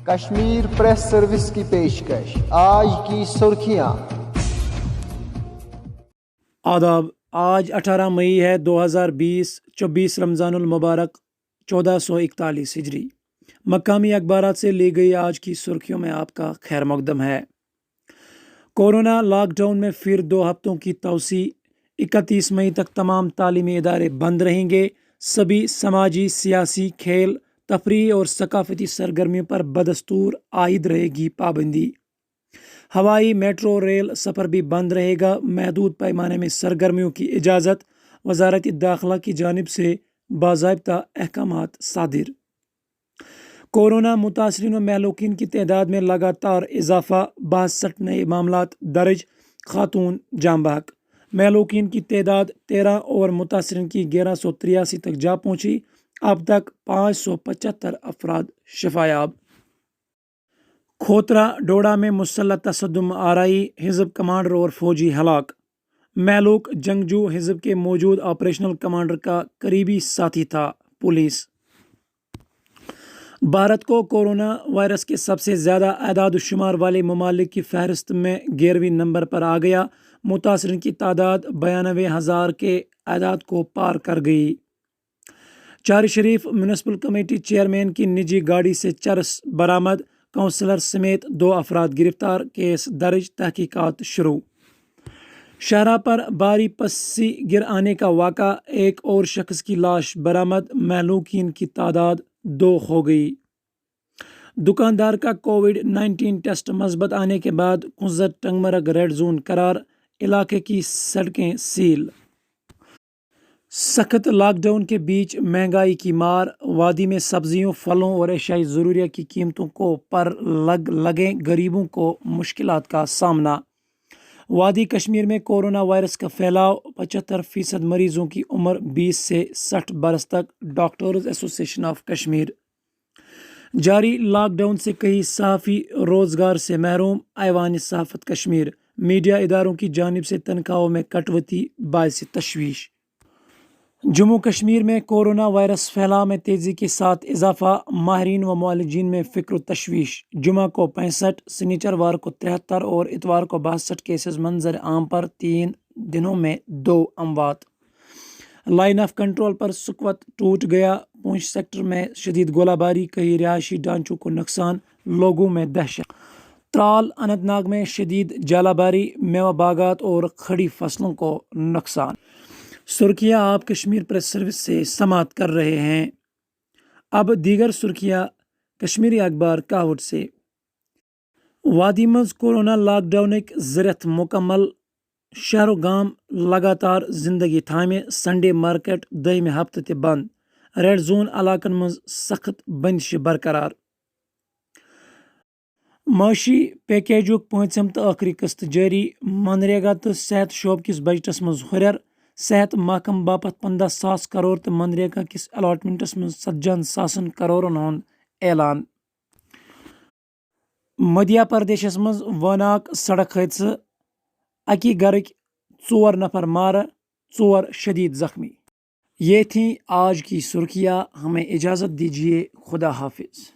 Kashmir press service کی پیشکش آج کی سرخیاں۔ آداب۔ آج 18 مئی ہے 2020، 24 رمضان المبارک 1441 ہجری۔ مقامی اخبارات سے لی گئی آج کی سرخیوں میں آپ کا خیر مقدم ہے۔ کورونا لاک ڈاؤن میں پھر 2 ہفتوں کی توسیع، 31 مئی تک تمام تعلیمی ادارے بند رہیں گے۔ سبھی سماجی، سیاسی، کھیل، تفریح اور ثقافتی سرگرمیوں پر بدستور عائد رہے گی پابندی۔ ہوائی، میٹرو، ریل سفر بھی بند رہے گا۔ محدود پیمانے میں سرگرمیوں کی اجازت، وزارت داخلہ کی جانب سے باضابطہ احکامات صادر۔ کورونا متاثرین و مہلوکین کی تعداد میں لگاتار اضافہ، 62 نئے معاملات درج، خاتون جاں بحق۔ مہلوکین کی تعداد 13 اور متاثرین کی 1183 تک جا پہنچی۔ اب تک 575 افراد شفایاب۔ کھوترا ڈوڈا میں مسلح تصدم آرائی، حزب کمانڈر اور فوجی ہلاک۔ مہلوک جنگجو حزب کے موجود آپریشنل کمانڈر کا قریبی ساتھی تھا، پولیس۔ بھارت کو کورونا وائرس کے سب سے زیادہ اعداد و شمار والے ممالک کی فہرست میں 11ویں نمبر پر آ گیا۔ متاثرین کی تعداد 92,000 کے اعداد کو پار کر گئی۔ چار شریف میونسپل کمیٹی چیئرمین کی نجی گاڑی سے چرس برآمد، کونسلر سمیت 2 افراد گرفتار، کیس درج، تحقیقات شروع۔ شاہراہ پر بھاری پسی گر آنے کا واقعہ، ایک اور شخص کی لاش برآمد، مہلوکین کی تعداد 2 ہو گئی۔ دکاندار کا کووڈ-19 ٹیسٹ مثبت آنے کے بعد کنزر ٹنگمرگ ریڈ زون قرار، علاقے کی سڑکیں سیل۔ سخت لاک ڈاؤن کے بیچ مہنگائی کی مار، وادی میں سبزیوں، پھلوں اور اشیاء ضروریہ کی قیمتوں کو پر لگیں غریبوں کو مشکلات کا سامنا۔ وادی کشمیر میں کورونا وائرس کا پھیلاؤ، 75% مریضوں کی عمر 20 سے 60 برس تک، ڈاکٹرز ایسوسی ایشن آف کشمیر۔ جاری لاک ڈاؤن سے کئی صحافی روزگار سے محروم، ایوان صحافت کشمیر۔ میڈیا اداروں کی جانب سے تنخواہوں میں کٹوتی باعث تشویش۔ جموں کشمیر میں کورونا وائرس پھیلاؤ میں تیزی کے ساتھ اضافہ، ماہرین و معالجین میں فکر و تشویش۔ جمعہ کو 65، سنیچروار کو 73 اور اتوار کو 62 کیسز منظر عام پر، 3 دنوں میں 2 اموات۔ لائن آف کنٹرول پر سکوت ٹوٹ گیا، پونچھ سیکٹر میں شدید گولہ باری، کئی رہائشی ڈھانچوں کو نقصان، لوگوں میں دہشت۔ ترال، اننت ناگ میں شدید ژالہ باری، میوہ باغات اور کھڑی فصلوں کو نقصان۔ سرخیاں آپ کشمیر پریس سروس سے سماعت کر رہے ہیں۔ اب دیگر سرخیاں کشمیری اخبار کاوٹ سے۔ وادی منز کورونا لاک ڈاؤنک زرت مکمل، شہر و گام لگاتار زندگی تھامہ، سنڈے مارکیٹ 10 ہفتہ تہ بند، ریڈ زون علاقن منز سخت بندش برقرار۔ معاشی پیکیجک 5م تو آخری قسط جاری، منریگا تو صحت شعبہ کس بجٹس مز ہریر، صحت محکمہ باپت 15,000 کروڑ تو منریگا کس الاٹمنٹس مز 47,000 کروڑن ہند اعلان۔ مدھیہ پردیشس مز واناک سڑک حادثہ، اکی گھرک 4 نفر مارہ، 4 شدید زخمی۔ یہ تھیں آج کی سرخیاں، ہمیں اجازت دیجیے، خدا حافظ۔